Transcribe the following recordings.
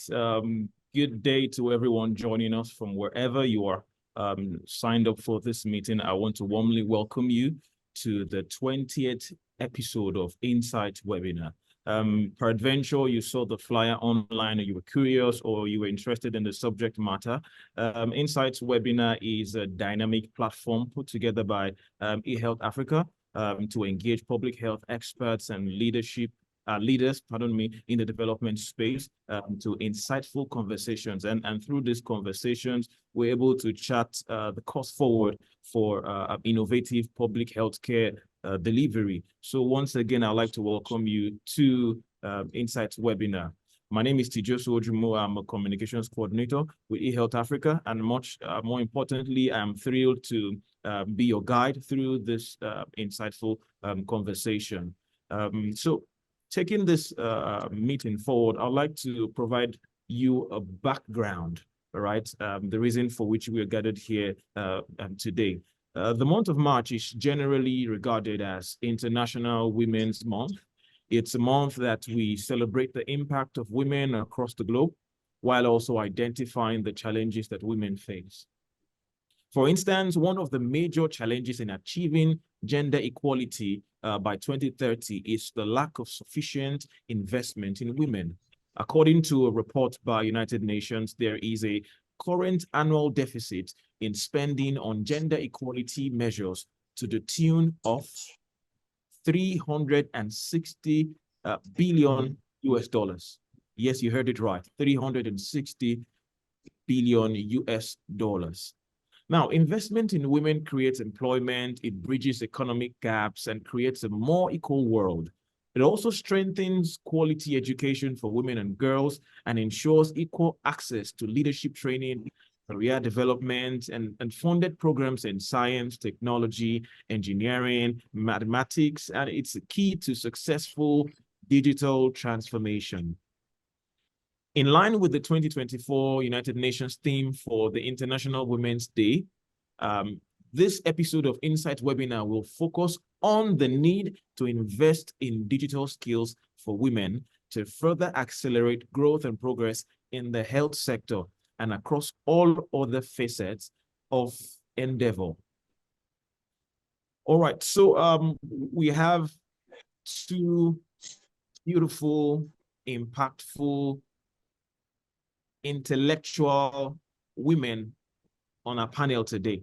Good day to everyone joining us from wherever you are signed up for this meeting. I want to warmly welcome you to the 20th episode of Insight webinar. Peradventure, you saw the flyer online, or you were curious, or you were interested in the subject matter. Insights webinar is a dynamic platform put together by eHealth Africa to engage public health experts and leaders, in the development space to insightful conversations. And through these conversations, we're able to chart the course forward for innovative public healthcare delivery. So once again, I'd like to welcome you to Insights webinar. My name is Tijosu Ojumo. I'm a communications coordinator with eHealth Africa, and much more importantly, I'm thrilled to be your guide through this insightful conversation. So taking this meeting forward, I'd like to provide you a background, all right? The reason for which we are gathered here today. The month of March is generally regarded as International Women's Month. It's a month that we celebrate the impact of women across the globe, while also identifying the challenges that women face. For instance, one of the major challenges in achieving gender equality by 2030 is the lack of sufficient investment in women. According to a report by United Nations, there is a current annual deficit in spending on gender equality measures to the tune of 360 billion US dollars. Yes, you heard it right, 360 billion US dollars. Now, investment in women creates employment, it bridges economic gaps, and creates a more equal world. It also strengthens quality education for women and girls and ensures equal access to leadership training, career development, and funded programs in science, technology, engineering, mathematics, and it's a key to successful digital transformation. In line with the 2024 United Nations theme for the International Women's Day, this episode of Insight webinar will focus on the need to invest in digital skills for women to further accelerate growth and progress in the health sector and across all other facets of endeavor. All right, so we have two beautiful, impactful, intellectual women on our panel today.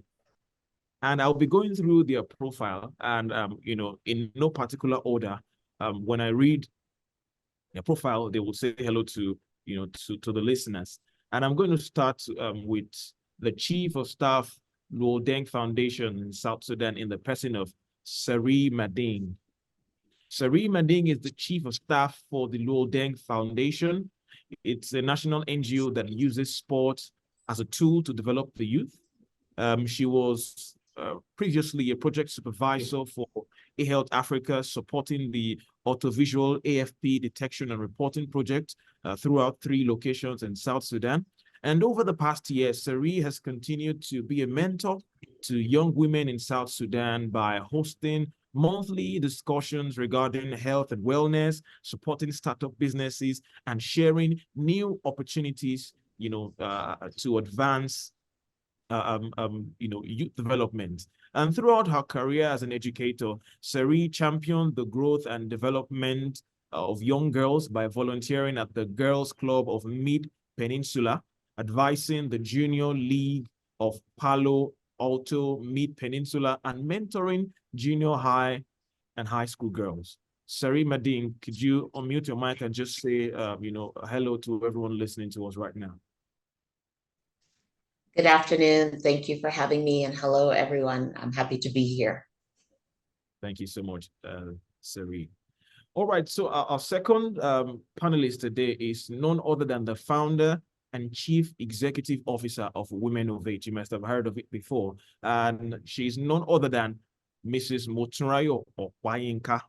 And I'll be going through their profile and, in no particular order. When I read their profile, they will say hello to the listeners. And I'm going to start with the Chief of Staff, Luol Deng Foundation in South Sudan, in the person of Sari Mading. Sari Mading is the Chief of Staff for the Luol Deng Foundation. It's a national NGO that uses sport as a tool to develop the youth. She was previously a project supervisor for eHealth Africa, supporting the audiovisual AFP detection and reporting project throughout 3 locations in South Sudan. And over the past year, Sari has continued to be a mentor to young women in South Sudan by hosting monthly discussions regarding health and wellness, supporting startup businesses, and sharing new opportunities, to advance, youth development. And throughout her career as an educator, Sari championed the growth and development of young girls by volunteering at the Girls Club of Mid-Peninsula, advising the Junior League of Palo Alto Mid-Peninsula, and mentoring junior high and high school girls. Sari Mading, could you unmute your mic and just say, hello to everyone listening to us right now? Good afternoon. Thank you for having me, and hello, everyone. I'm happy to be here. Thank you so much, Sari. All right, so our second panelist today is none other than the founder and Chief Executive Officer of Women Innovate. You must have heard of it before. And she's none other than Mrs. Motunrayo Okwayinka.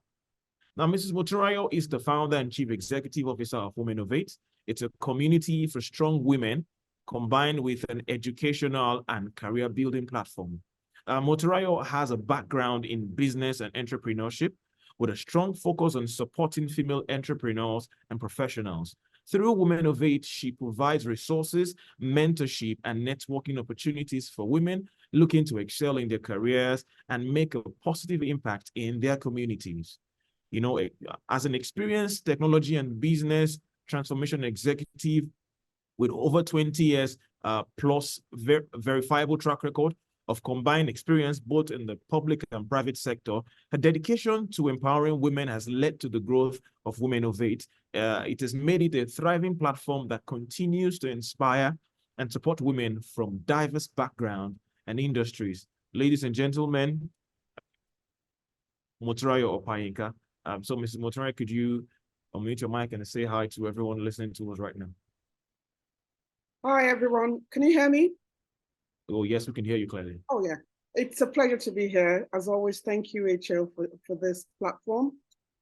Now, Mrs. Motunrayo is the founder and Chief Executive Officer of Women Innovate. It's a community for strong women combined with an educational and career building platform. Motunrayo has a background in business and entrepreneurship with a strong focus on supporting female entrepreneurs and professionals. Through Women of Eight, she provides resources, mentorship, and networking opportunities for women looking to excel in their careers and make a positive impact in their communities. You know, as an experienced technology and business transformation executive with over 20 years plus verifiable track record of combined experience both in the public and private sector, her dedication to empowering women has led to the growth of Women of Eight. It has made it a thriving platform that continues to inspire and support women from diverse backgrounds and industries. Ladies and gentlemen, Moturayo Opayinka. So, Mrs. Moturayo, could you unmute your mic and say hi to everyone listening to us right now? Hi, everyone. Can you hear me? Oh, yes, we can hear you clearly. Oh, yeah. It's a pleasure to be here. As always, thank you, HL, for this platform.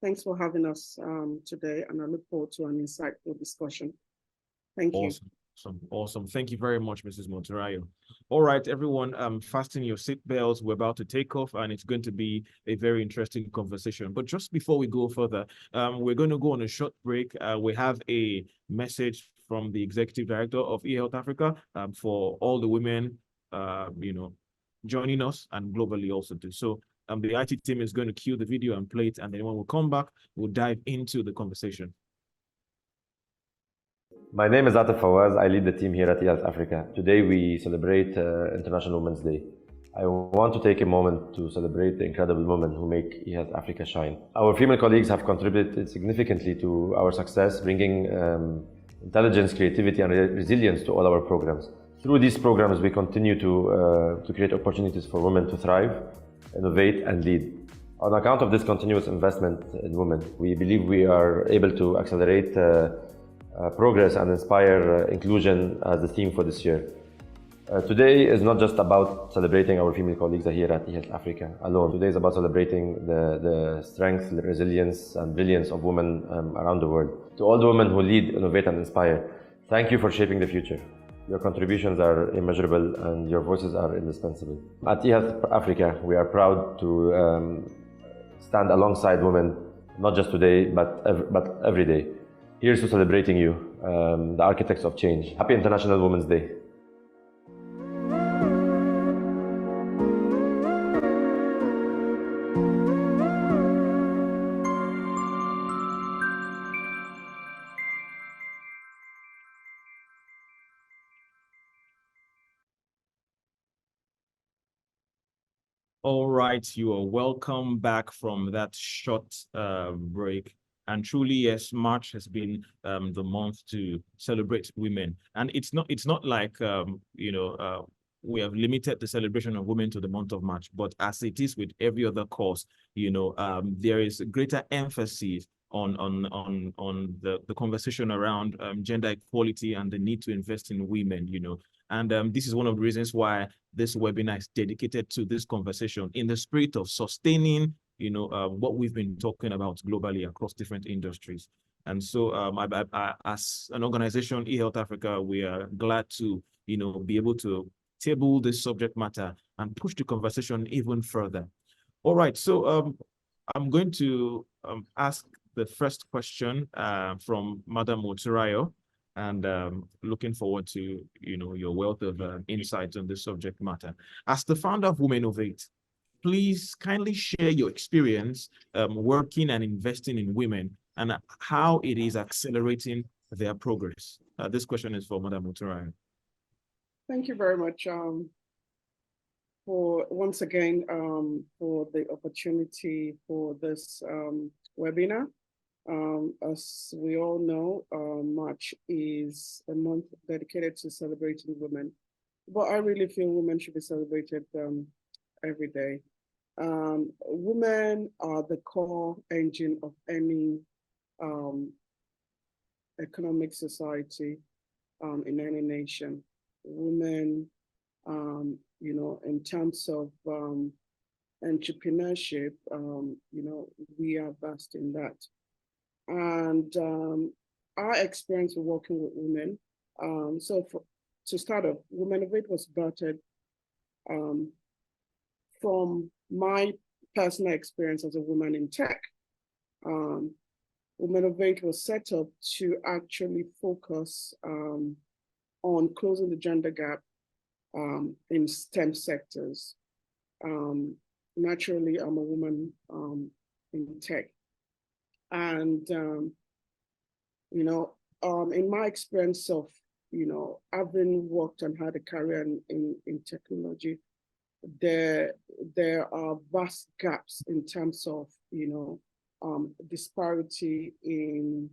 Thanks for having us today, and I look forward to an insightful discussion. Thank you. Awesome. Thank you very much, Mrs. Monturayo. All right, everyone, fasten your seatbelts. We're about to take off, and it's going to be a very interesting conversation. But just before we go further, we're going to go on a short break. We have a message from the Executive Director of eHealth Africa for all the women, joining us and globally also too. So the IT team is going to cue the video and play it, and then when we come back, we'll dive into the conversation. My name is Atif Fawaz. I lead the team here at eHealth Africa. Today we celebrate International Women's Day. I want to take a moment to celebrate the incredible women who make eHealth Africa shine. Our female colleagues have contributed significantly to our success, bringing intelligence, creativity, and resilience to all our programs. Through these programs, we continue to create opportunities for women to thrive, innovate, and lead. On account of this continuous investment in women, we believe we are able to accelerate progress and inspire inclusion as the theme for this year. Today is not just about celebrating our female colleagues here at eHealth Africa alone. Today is about celebrating the strength, the resilience, and brilliance of women around the world. To all the women who lead, innovate, and inspire, thank you for shaping the future. Your contributions are immeasurable and your voices are indispensable. At eHealth Africa, we are proud to stand alongside women, not just today, but every day. Here's to celebrating you, the architects of change. Happy International Women's Day. All right, you are welcome back from that short break. And truly, yes, March has been the month to celebrate women. And it's not like we have limited the celebration of women to the month of March, but as it is with every other cause, there is a greater emphasis on the conversation around gender equality and the need to invest in women, And this is one of the reasons why this webinar is dedicated to this conversation in the spirit of sustaining, what we've been talking about globally across different industries. And so as an organization, eHealth Africa, we are glad to, be able to table this subject matter and push the conversation even further. All right, so I'm going to ask the first question from Madam Moturayo, and looking forward to your wealth of insights on this subject matter. As the founder of Women of Eight, please kindly share your experience working and investing in women and how it is accelerating their progress. This question is for Madam Moturayo. Thank you very much for once again for the opportunity for this webinar. As we all know, March is a month dedicated to celebrating women, but I really feel women should be celebrated every day. Women are the core engine of any economic society in any nation. Women, in terms of entrepreneurship, we are vast in that. And our experience of working with women, to start off, Women of Eight was started from my personal experience as a woman in tech. Womenovate was set up to actually focus on closing the gender gap in STEM sectors. Naturally, I'm a woman in tech. And, in my experience of, having worked and had a career in technology, there are vast gaps in terms of, disparity in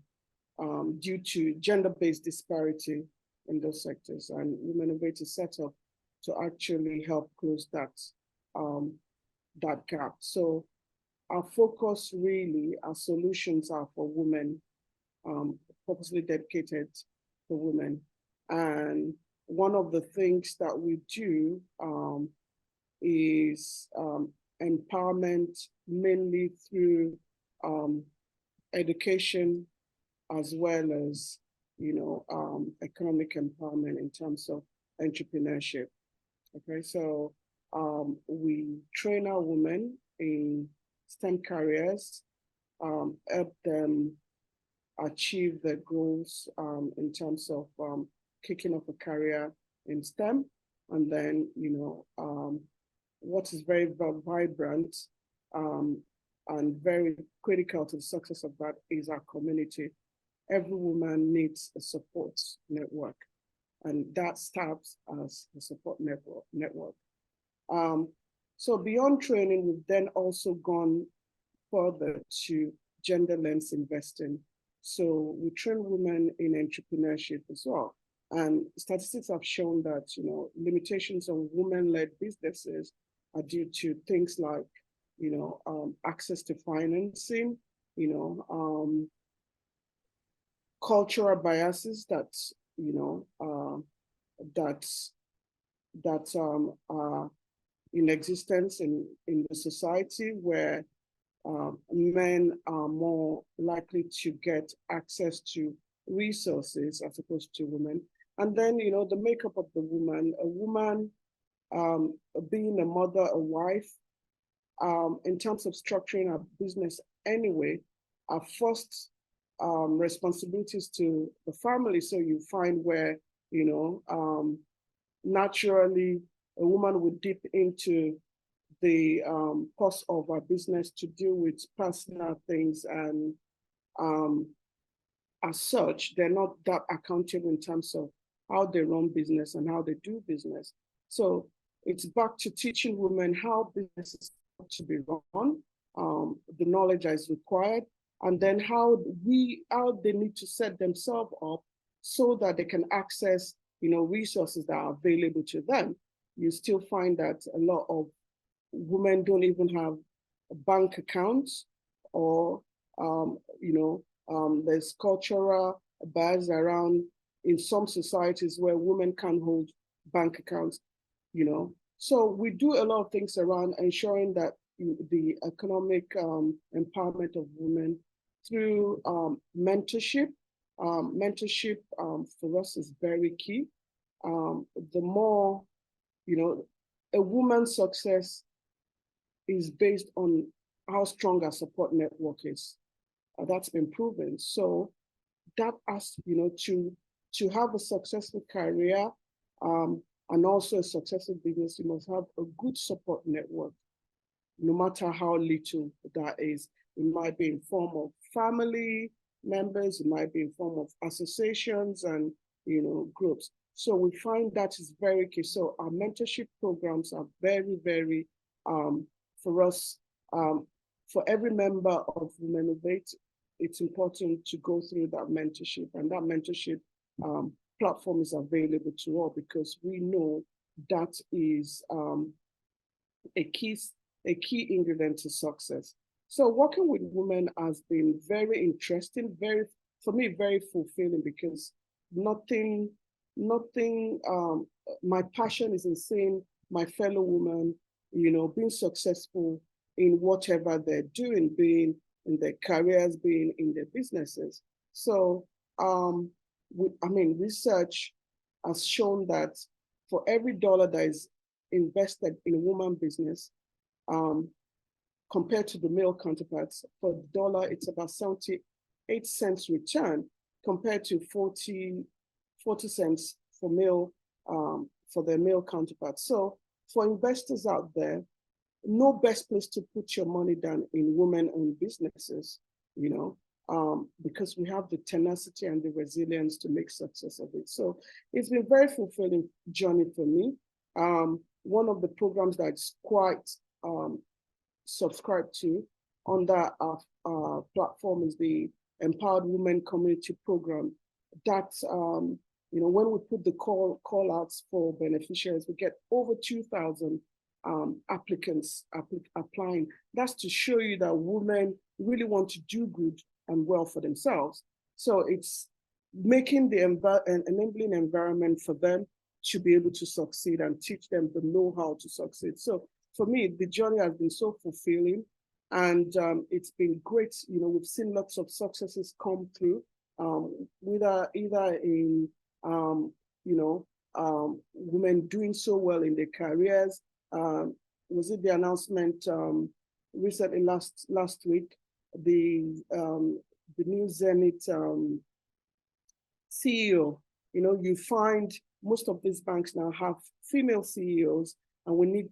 due to gender-based disparity in those sectors. And Womenovate is set up to actually help close that gap. So our focus really, our solutions are for women, purposely dedicated for women. And one of the things that we do is empowerment, mainly through education, as well as economic empowerment in terms of entrepreneurship. Okay, so we train our women in STEM careers, help them achieve their goals in terms of kicking off a career in STEM. And then, what is very vibrant and very critical to the success of that is our community. Every woman needs a support network, and that starts as a support network. So beyond training, we've then also gone further to gender lens investing. So we train women in entrepreneurship as well. And statistics have shown that, limitations on women-led businesses are due to things like, access to financing, cultural biases that, are in existence in the society, where men are more likely to get access to resources as opposed to women. And then, the makeup of the woman, a woman being a mother, a wife, in terms of structuring a business anyway, our first responsibilities to the family. So you find where, naturally a woman would dip into the cost of our business to deal with personal things, and as such, they're not that accountable in terms of how they run business and how they do business. So it's back to teaching women how business is to be run, the knowledge that is required, and then how they need to set themselves up so that they can access, resources that are available to them. You still find that a lot of women don't even have bank accounts, or there's cultural bias around in some societies where women can't hold bank accounts, So we do a lot of things around ensuring that the economic empowerment of women through mentorship. Mentorship for us is very key. The more, a woman's success is based on how strong our support network is. That's been proven. So that has, to have a successful career and also a successful business, you must have a good support network, no matter how little that is. It might be in form of family members, it might be in form of associations and, groups. So we find that is very key. So our mentorship programs are very, very, for us, for every member of Womenovate, it's important to go through that mentorship, and that mentorship platform is available to all, because we know that is a key ingredient to success. So working with women has been very interesting, for me, very fulfilling, because nothing, my passion is in seeing my fellow women, being successful in whatever they're doing, being in their careers, being in their businesses. So, research has shown that for every dollar that is invested in a woman business, compared to the male counterparts, for the dollar, it's about 78 8 cents return compared to 40 cents for for their male counterparts. So for investors out there, no best place to put your money than in women-owned businesses, because we have the tenacity and the resilience to make success of it. So it's been a very fulfilling journey for me. One of the programs that's quite subscribed to on that platform is the Empowered Women Community Program. That when we put the call outs for beneficiaries, we get over 2,000 applicants applying. That's to show you that women really want to do good and well for themselves. So it's making the enabling environment for them to be able to succeed and teach them the know-how to succeed. So for me, the journey has been so fulfilling, and it's been great. We've seen lots of successes come through, either in women doing so well in their careers. Was it the announcement recently last week? The new Zenith CEO. You find most of these banks now have female CEOs, and we need,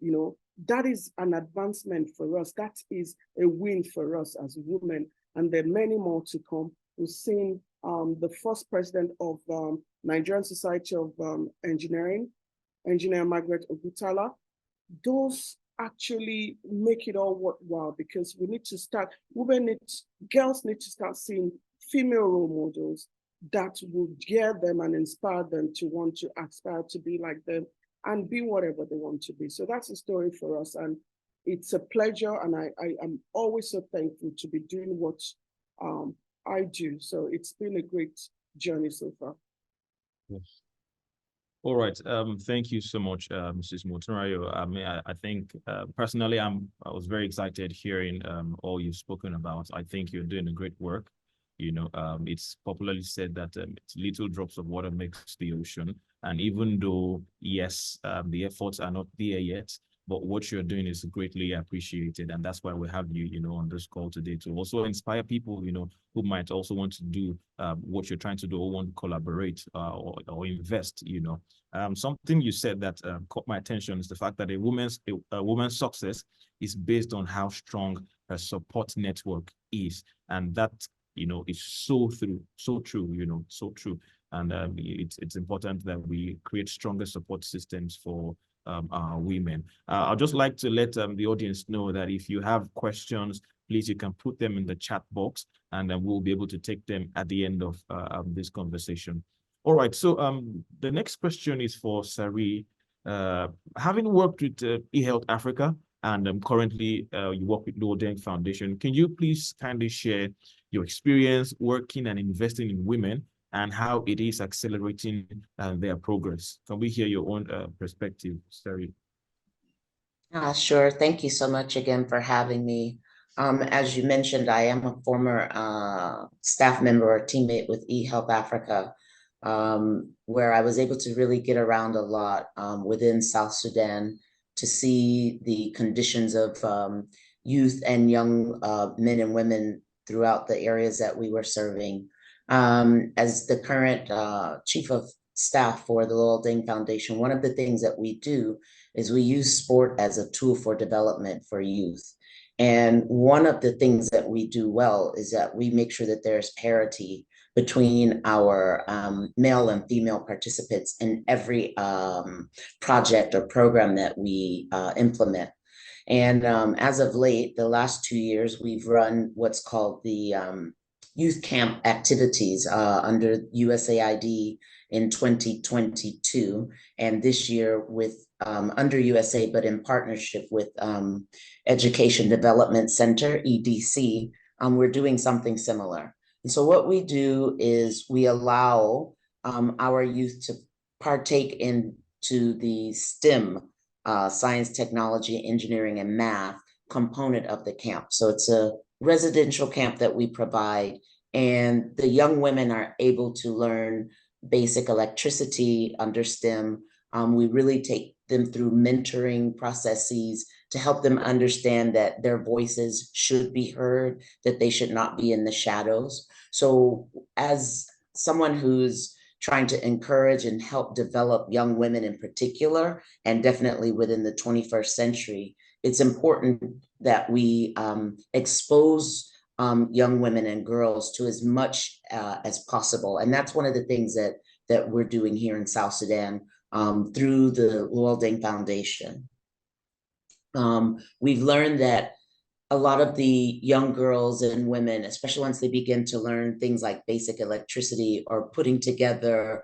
that is an advancement for us. That is a win for us as women, and there are many more to come. We've seen the first president of Nigerian Society of Engineer Margaret Ogutala. Those actually make it all worthwhile, because we need to start, girls need to start seeing female role models that will gear them and inspire them to want to aspire to be like them and be whatever they want to be. So that's a story for us, and it's a pleasure, and I am always so thankful to be doing what I do. So it's been a great journey so far. Yes. All right. Thank you so much, Mrs. Motunrayo. I think personally, I was very excited hearing all you've spoken about. I think you're doing a great work. It's popularly said that it's little drops of water makes the ocean. And even though, yes, the efforts are not there yet, but what you're doing is greatly appreciated. And that's why we have you, on this call today to also inspire people, who might also want to do what you're trying to do or want to collaborate or invest, Something you said that caught my attention is the fact that a woman's success is based on how strong her support network is. And that, is so true, so true. And it's important that we create stronger support systems for our women. I'd just like to let the audience know that if you have questions, please, you can put them in the chat box, and then we'll be able to take them at the end of this conversation. All right, so the next question is for Sari. Having worked with eHealth Africa, and currently you work with Lord Deng Foundation, can you please kindly share your experience working and investing in women and how it is accelerating their progress? Can we hear your own perspective, Sari? Sure. Thank you so much again for having me. As you mentioned, I am a former staff member or teammate with eHealth Africa, where I was able to really get around a lot within South Sudan to see the conditions of youth and young men and women throughout the areas that we were serving. As the current chief of staff for the Lord Deng Foundation, one of the things that we do is we use sport as a tool for development for youth. And one of the things that we do well is that we make sure that there's parity between our male and female participants in every project or program that we implement. And as of late, the last 2 years, we've run what's called the youth camp activities under USAID in 2022, and this year with under USA, but in partnership with Education Development Center, EDC, we're doing something similar. And so what we do is we allow our youth to partake into the STEM, science, technology, engineering, and math component of the camp. So it's a residential camp that we provide, and the young women are able to learn basic electricity under STEM. We really take them through mentoring processes to help them understand that their voices should be heard, that they should not be in the shadows. So as someone who's trying to encourage and help develop young women in particular, and definitely within the 21st century, it's important that we expose young women and girls to as much as possible. And that's one of the things that we're doing here in South Sudan through the Luol Deng Foundation. We've learned that a lot of the young girls and women, especially once they begin to learn things like basic electricity or putting together,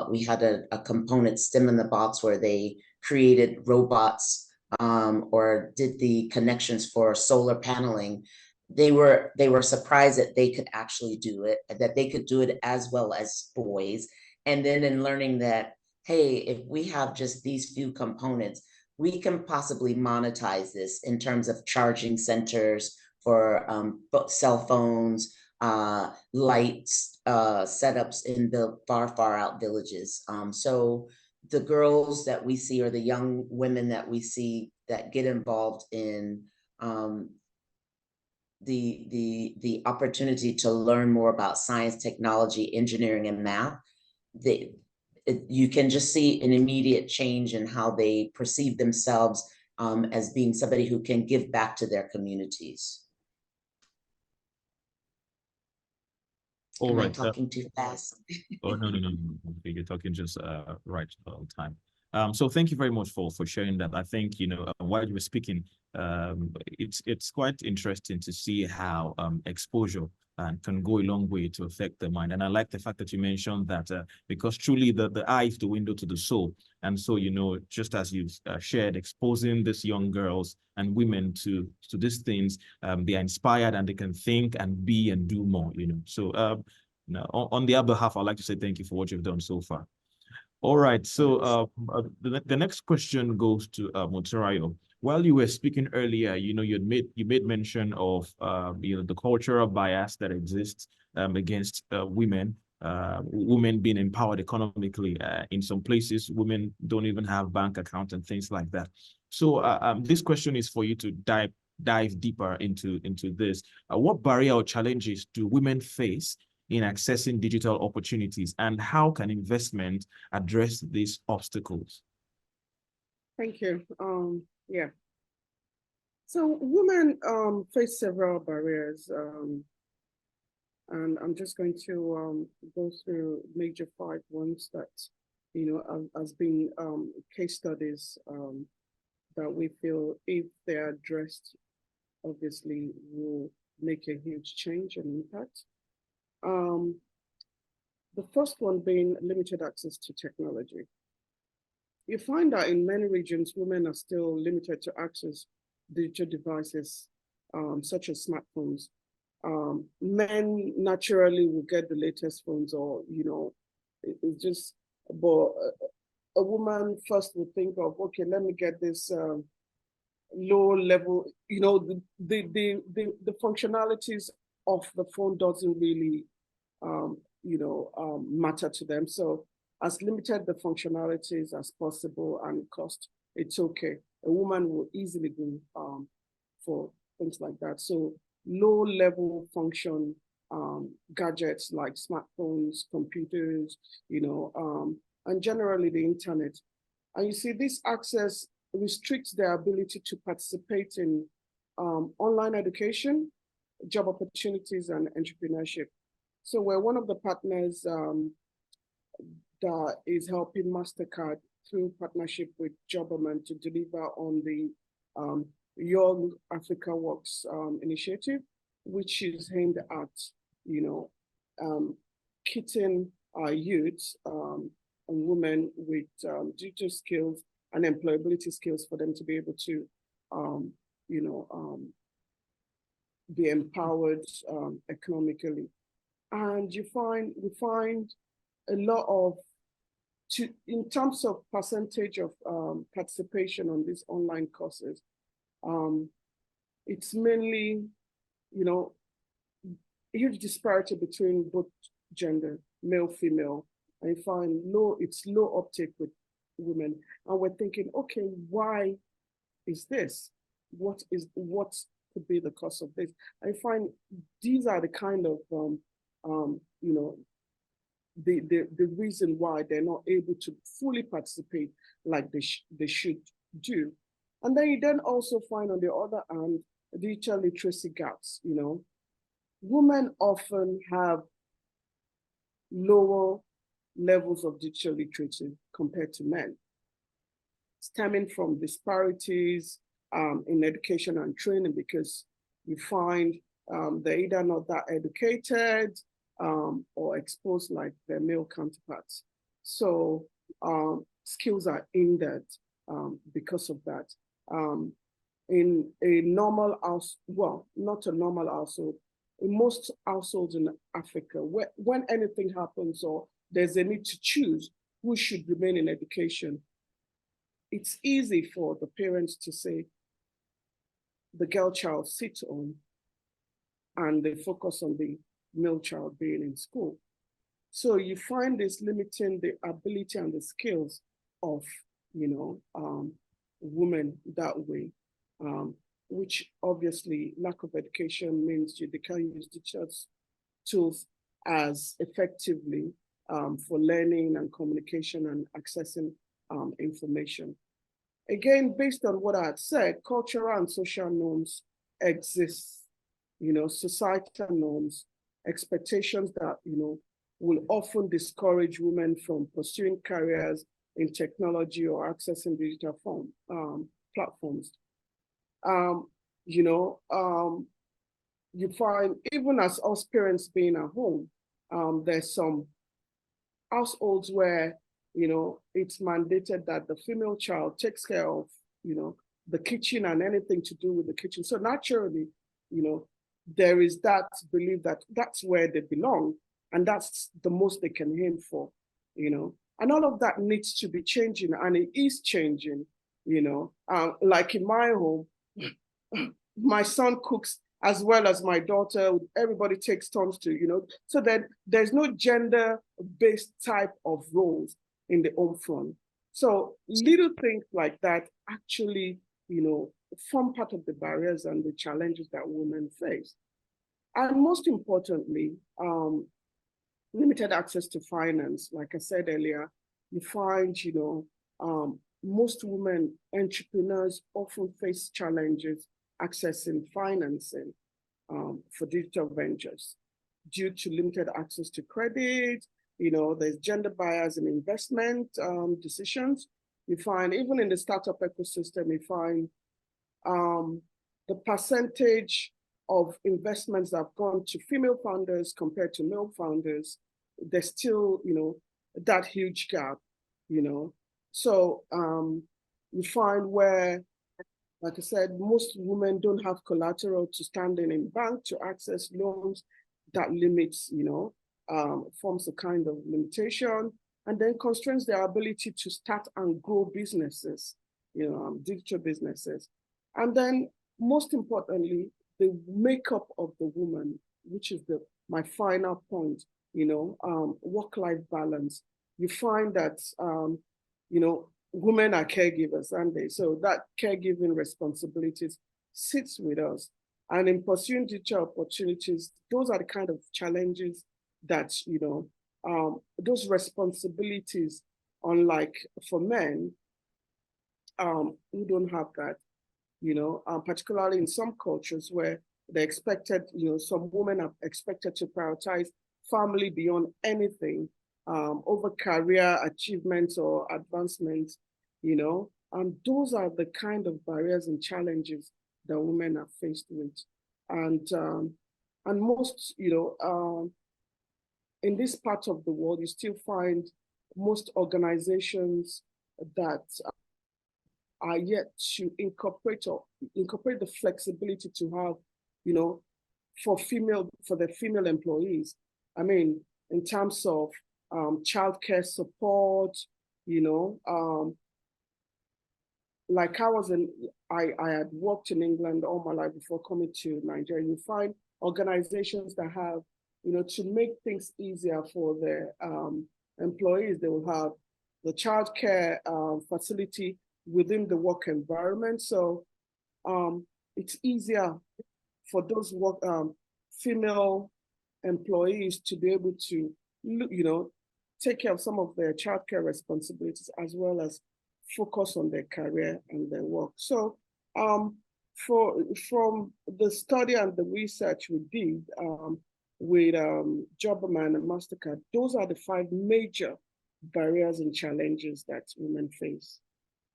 we had a component STEM in the box where they created robots or did the connections for solar paneling. They were surprised that they could actually do it, that they could do it as well as boys. And then in learning that, hey, if we have just these few components, we can possibly monetize this in terms of charging centers for cell phones, lights, setups in the far out villages. So the girls that we see, or the young women that we see that get involved in the opportunity to learn more about science, technology, engineering, and math, you can just see an immediate change in how they perceive themselves as being somebody who can give back to their communities. All Am right. I talking too fast? Oh, no. You're talking just right on time. So thank you very much for sharing that. I think, while you were speaking, it's quite interesting to see how exposure can go a long way to affect the mind. And I like the fact that you mentioned that because truly the eye is the window to the soul. And so, just as you shared, exposing these young girls and women to these things, they are inspired and they can think and be and do more, So on their behalf, I'd like to say thank you for what you've done so far. All right, so the next question goes to Mutarayo. While you were speaking earlier, you made mention of the cultural bias that exists against women, women being empowered economically. In some places, women don't even have bank accounts and things like that. So this question is for you to dive deeper into this. What barrier or challenges do women face in accessing digital opportunities, and how can investment address these obstacles? Thank you. Yeah. So women face several barriers, and I'm just going to go through major 5 ones that has been case studies that we feel, if they're addressed, obviously will make a huge change and impact. The first one being limited access to technology. You find that in many regions, women are still limited to access digital devices, such as smartphones. Men naturally will get the latest phones, or, it's just, but a woman first would think of, okay, let me get this low level, the functionalities of the phone doesn't really matter to them. So as limited the functionalities as possible and cost, it's okay. A woman will easily go for things like that. So low level function gadgets like smartphones, computers, and generally the internet. And you see, this access restricts their ability to participate in online education, job opportunities, and entrepreneurship. So we're one of the partners that is helping MasterCard through partnership with Jobberman to deliver on the Young Africa Works initiative, which is aimed at, kitting our youth and women with digital skills and employability skills for them to be able to, be empowered economically. And we find a lot of, in terms of percentage of participation on these online courses, it's mainly, huge disparity between both gender, male, female. I find it's low uptake with women. And we're thinking, okay, why is this? What could be the cause of this? I find these are the kind of, you know, the reason why they're not able to fully participate like they should do. And then you then also find, on the other hand, digital literacy gaps. You know, women often have lower levels of digital literacy compared to men, stemming from disparities in education and training, because you find they're either not that educated or exposed like their male counterparts. So skills are hindered because of that. In a normal house, well, not a normal household, in most households in Africa, when anything happens or there's a need to choose who should remain in education, it's easy for the parents to say, the girl child sits on, and they focus on the male child being in school. So you find this limiting the ability and the skills of, you know, women that way, which obviously lack of education means they can't use digital tools as effectively for learning and communication and accessing information. Again, based on what I had said, cultural and social norms exist, you know, societal norms, expectations that, you know, will often discourage women from pursuing careers in technology or accessing digital platforms. You know, you find even as us parents being at home, there's some households where, you know, it's mandated that the female child takes care of, you know, the kitchen and anything to do with the kitchen. So naturally, you know, there is that belief that that's where they belong and that's the most they can aim for, you know. And all of that needs to be changing, and it is changing, you know. Like in my home, my son cooks as well as my daughter. Everybody takes turns to, you know, so that there's no gender-based type of roles in the home front. So little things like that actually, you know, form part of the barriers and the challenges that women face. And most importantly, limited access to finance. Like I said earlier, you find, you know, most women entrepreneurs often face challenges accessing financing for digital ventures due to limited access to credit. You know, there's gender bias in investment decisions. You find even in the startup ecosystem, you find the percentage of investments that have gone to female founders compared to male founders, there's still, you know, that huge gap, you know. So you find where, like I said, most women don't have collateral to stand in bank to access loans. That limits, you know, forms a kind of limitation, and then constrains their ability to start and grow businesses, you know, digital businesses. And then most importantly, the makeup of the woman, which is my final point, you know, work-life balance. You find that, you know, women are caregivers, aren't they? So that caregiving responsibilities sits with us. And in pursuing digital opportunities, those are the kind of challenges that, you know, those responsibilities, unlike for men, who don't have that, you know, particularly in some cultures where they're expected, you know, some women are expected to prioritize family beyond anything, over career achievements or advancements, you know, and those are the kind of barriers and challenges that women are faced with. And most, you know, in this part of the world, you still find most organizations that are yet to incorporate the flexibility to have, you know, for the female employees. I mean, in terms of childcare support, you know, like I had worked in England all my life before coming to Nigeria. You find organizations that have, you know, to make things easier for their employees, they will have the childcare facility, within the work environment. So it's easier for those female employees to be able to, take care of some of their childcare responsibilities as well as focus on their career and their work. So from the study and the research we did with Jobberman and MasterCard, those are the 5 major barriers and challenges that women face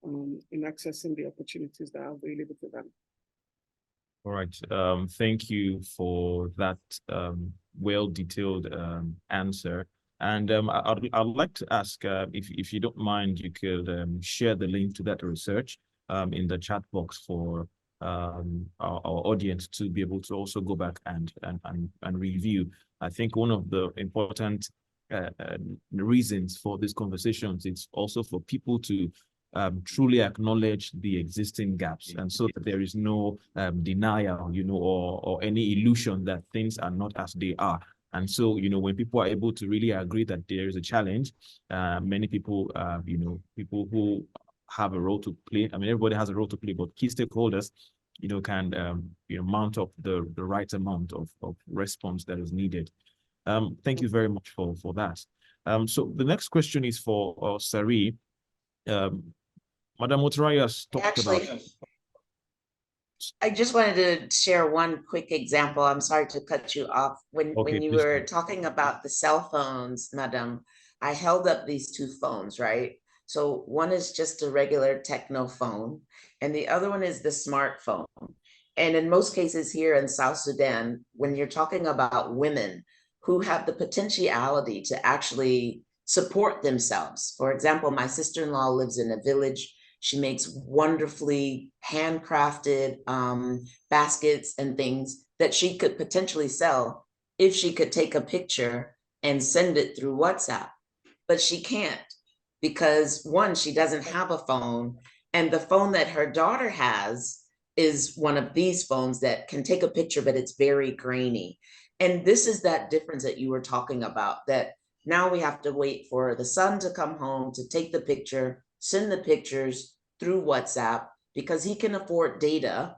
in accessing the opportunities that are available to them. All right. Thank you for that well-detailed answer. And I'd like to ask if you don't mind, you could share the link to that research in the chat box for our audience to be able to also go back and review. I think one of the important reasons for these conversations is also for people to truly acknowledge the existing gaps, and so that there is no denial, or any illusion that things are not as they are. And so, when people are able to really agree that there is a challenge, many people, people who have a role to play, I mean, everybody has a role to play, but key stakeholders, can, mount up the right amount of response that is needed. Thank you very much for that. So the next question is for Sari. Madam Mutaraya has talked about. I just wanted to share one quick example. I'm sorry to cut you off. When you were talking about the cell phones, Madam, I held up these 2 phones, right? So one is just a regular techno phone, and the other one is the smartphone. And in most cases here in South Sudan, when you're talking about women who have the potentiality to actually support themselves. For example, my sister-in-law lives in a village. She makes wonderfully handcrafted baskets and things that she could potentially sell if she could take a picture and send it through WhatsApp. But she can't, because 1, she doesn't have a phone, and the phone that her daughter has is one of these phones that can take a picture, but it's very grainy. And this is that difference that you were talking about, that now we have to wait for the son to come home to take the picture, send the pictures through WhatsApp, because he can afford data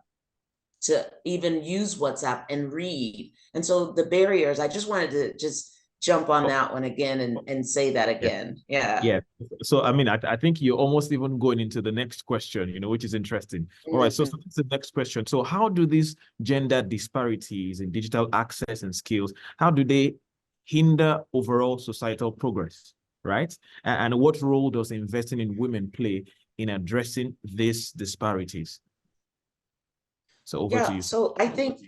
to even use WhatsApp and read. And so the barriers, I just wanted to just jump on that one again and say that again. Yeah. So I mean, I think you're almost even going into the next question, which is interesting. All right, so that's the next question. So how do these gender disparities in digital access and skills, how do they hinder overall societal progress, right? And what role does investing in women play in addressing these disparities? So over to you. So I think,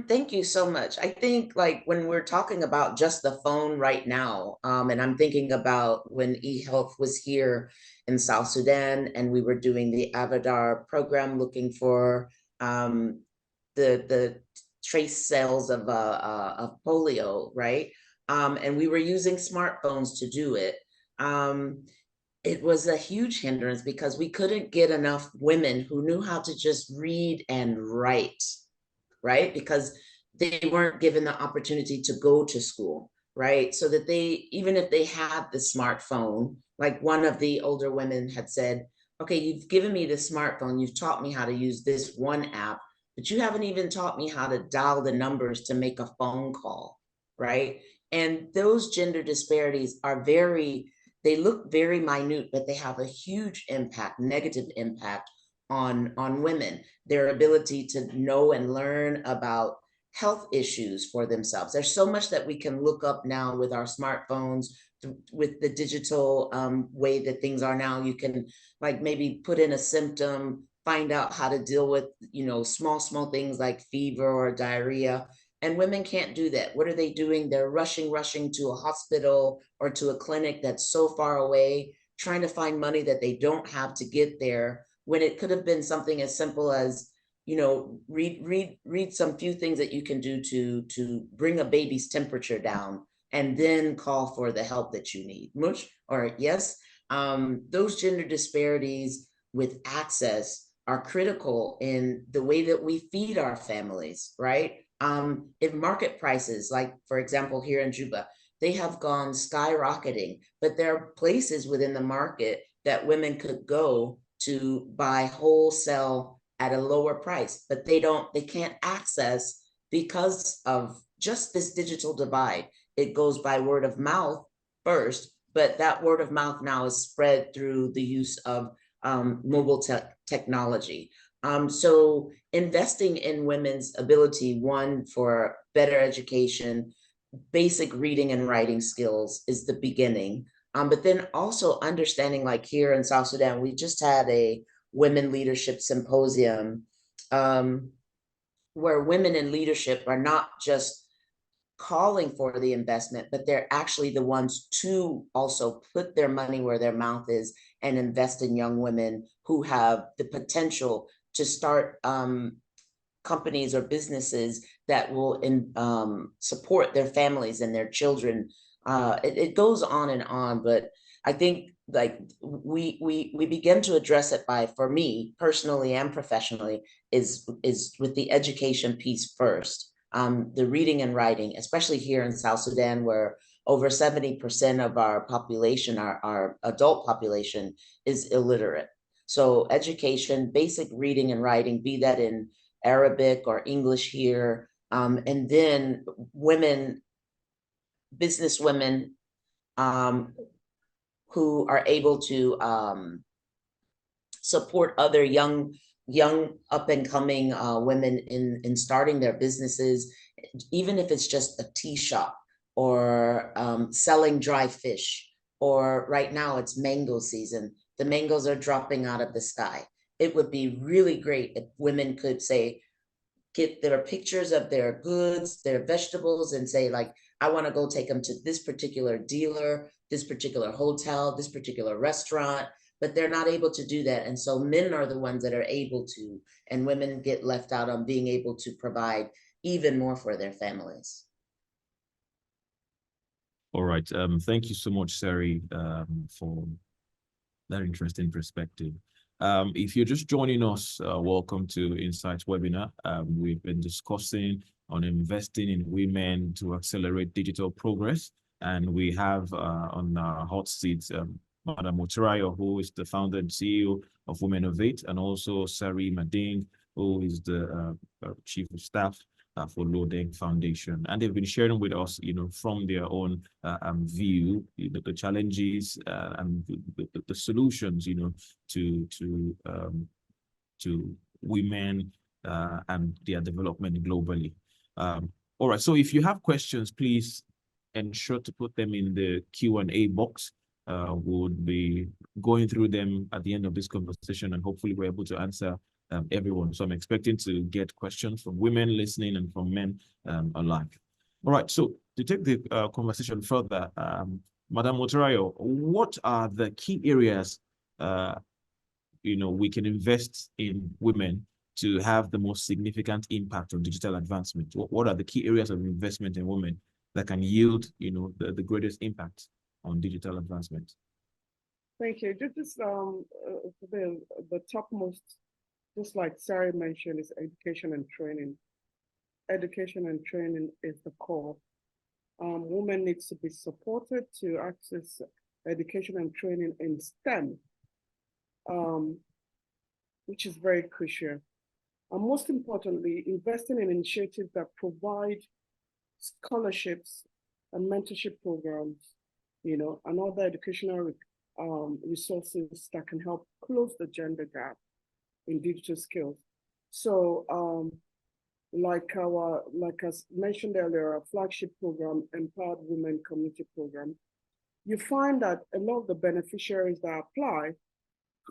thank you so much. I think, like, when we're talking about just the phone right now, and I'm thinking about when eHealth was here in South Sudan and we were doing the Avadar program looking for the trace cells of polio, right? And we were using smartphones to do it. It was a huge hindrance because we couldn't get enough women who knew how to just read and write, right? Because they weren't given the opportunity to go to school, right? So that they, even if they had the smartphone, like one of the older women had said, okay, you've given me the smartphone, you've taught me how to use this one app, but you haven't even taught me how to dial the numbers to make a phone call, right? And those gender disparities are they look very minute, but they have a huge impact, negative impact on women, their ability to know and learn about health issues for themselves. There's so much that we can look up now with our smartphones, with the digital way that things are now. You can, like, maybe put in a symptom, find out how to deal with, small things like fever or diarrhea. And women can't do that. What are they doing? They're rushing to a hospital or to a clinic that's so far away, trying to find money that they don't have to get there, when it could have been something as simple as, read some few things that you can do to bring a baby's temperature down, and then call for the help that you need. Yes, those gender disparities with access are critical in the way that we feed our families, right? If market prices, like, for example, here in Juba, they have gone skyrocketing, but there are places within the market that women could go to buy wholesale at a lower price, but they can't access because of just this digital divide. It goes by word of mouth first, but that word of mouth now is spread through the use of mobile technology. So investing in women's ability, one, for better education, basic reading and writing skills is the beginning. But then also understanding, like here in South Sudan, we just had a women leadership symposium where women in leadership are not just calling for the investment, but they're actually the ones to also put their money where their mouth is and invest in young women who have the potential to start companies or businesses that will support their families and their children. It goes on, but I think like we begin to address it by, for me personally and professionally, is with the education piece first. The reading and writing, especially here in South Sudan, where over 70% of our population, our adult population, is illiterate. So education, basic reading and writing, be that in Arabic or English here, and then business women who are able to support other young up and coming women in starting their businesses, even if it's just a tea shop or selling dry fish, or right now it's mango season. The mangoes are dropping out of the sky. It would be really great if women could say, get their pictures of their goods, their vegetables, and say, like, I want to go take them to this particular dealer, this particular hotel, this particular restaurant, but they're not able to do that. And so men are the ones that are able to, and women get left out on being able to provide even more for their families. All right. Thank you so much, Sari, for that interesting perspective. If you're just joining us, welcome to Insights webinar. We've been discussing on investing in women to accelerate digital progress. And we have on our hot seats, Madam Mutirayo, who is the founder and CEO of Women Innovate, and also Sari Mading, who is the Chief of Staff for Lodeng Foundation. And they've been sharing with us, from their own view, the challenges and the solutions, to women and their development globally. All right, so if you have questions, please ensure to put them in the Q&A box. We'll be going through them at the end of this conversation, and hopefully we're able to answer everyone. So I'm expecting to get questions from women listening and from men alike. All right, so to take the conversation further, Madam Mutirayo, what are the key areas we can invest in women to have the most significant impact on digital advancement? What are the key areas of investment in women that can yield, the greatest impact on digital advancement? Thank you. Just the topmost, just like Sari mentioned, is education and training. Education and training is the core. Women need to be supported to access education and training in STEM, which is very crucial. And most importantly, investing in initiatives that provide scholarships and mentorship programs, and other educational resources that can help close the gender gap in digital skills. So like as mentioned earlier, our flagship program, Empowered Women Community Program, you find that a lot of the beneficiaries that apply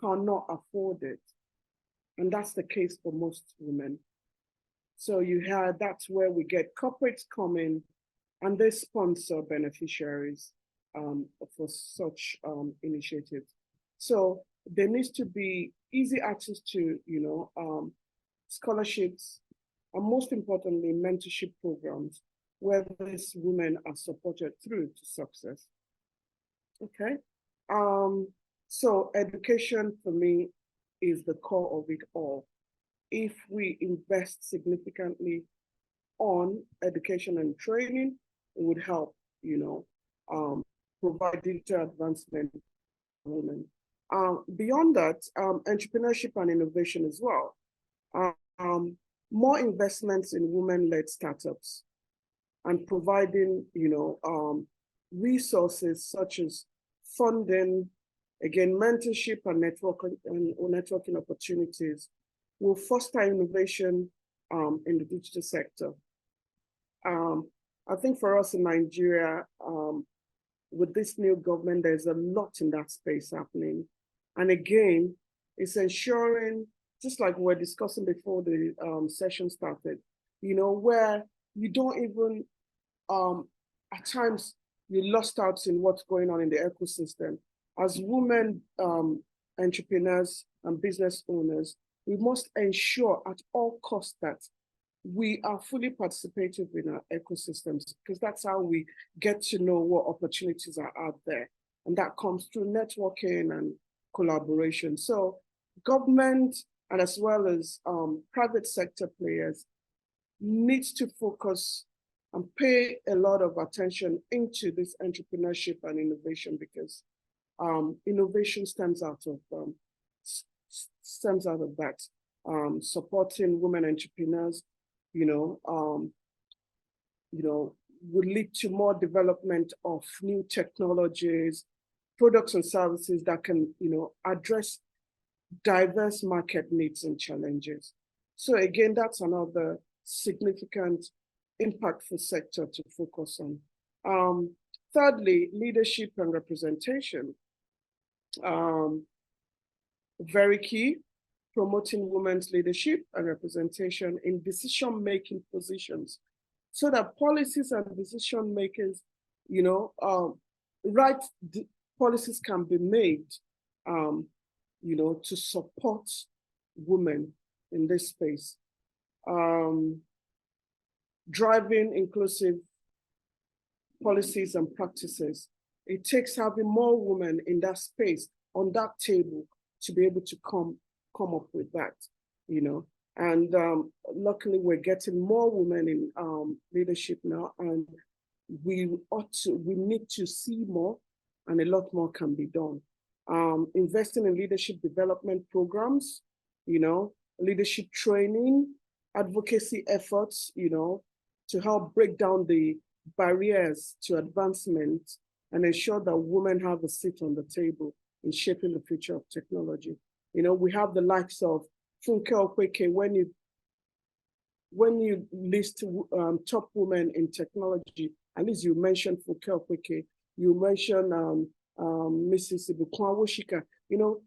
cannot afford it. And that's the case for most women. So that's where we get corporates come in and they sponsor beneficiaries for such initiatives. So there needs to be easy access to, scholarships, and most importantly, mentorship programs where these women are supported through to success. Okay. So education for me is the core of it all. If we invest significantly on education and training, it would help, provide digital advancement for women. Beyond that, entrepreneurship and innovation as well. More investments in women-led startups and providing, resources such as funding, again, mentorship and networking opportunities will foster innovation in the digital sector. I think for us in Nigeria, with this new government, there's a lot in that space happening. And again, it's ensuring, just like we were discussing before the session started, where you don't even, at times, you lost out in what's going on in the ecosystem. As women entrepreneurs and business owners, we must ensure at all costs that we are fully participative in our ecosystems, because that's how we get to know what opportunities are out there. And that comes through networking and collaboration. So government and as well as private sector players needs to focus and pay a lot of attention into this entrepreneurship and innovation, because innovation stems out of that. Supporting women entrepreneurs, would lead to more development of new technologies, products and services that can, address diverse market needs and challenges. So again, that's another significant impactful sector to focus on. Thirdly, leadership and representation. Very key, promoting women's leadership and representation in decision-making positions so that policies and decision makers, right policies can be made, to support women in this space. Driving inclusive policies and practices. It takes having more women in that space, on that table, to be able to come up with that, And luckily, we're getting more women in leadership now, and we need to see more, and a lot more can be done. Investing in leadership development programs, leadership training, advocacy efforts, to help break down the barriers to advancement and ensure that women have a seat on the table in shaping the future of technology. We have the likes of Funke Okweke. When you list top women in technology, at least you mentioned Funke Okweke, you mentioned Mrs. Ibukwa Woshika,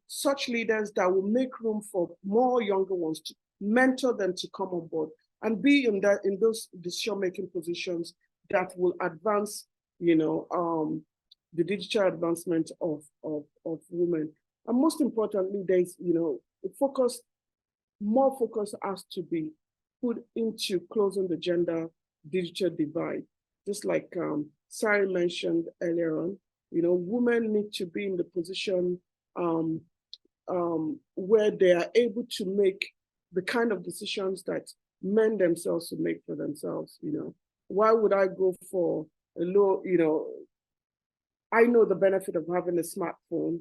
such leaders that will make room for more younger ones to mentor them to come on board and be in those decision-making positions that will advance, the digital advancement of women. And most importantly, there's, more focus has to be put into closing the gender digital divide. Just like Sari mentioned earlier on, women need to be in the position where they are able to make the kind of decisions that men themselves would make for themselves. Why would I go for a low, I know the benefit of having a smartphone.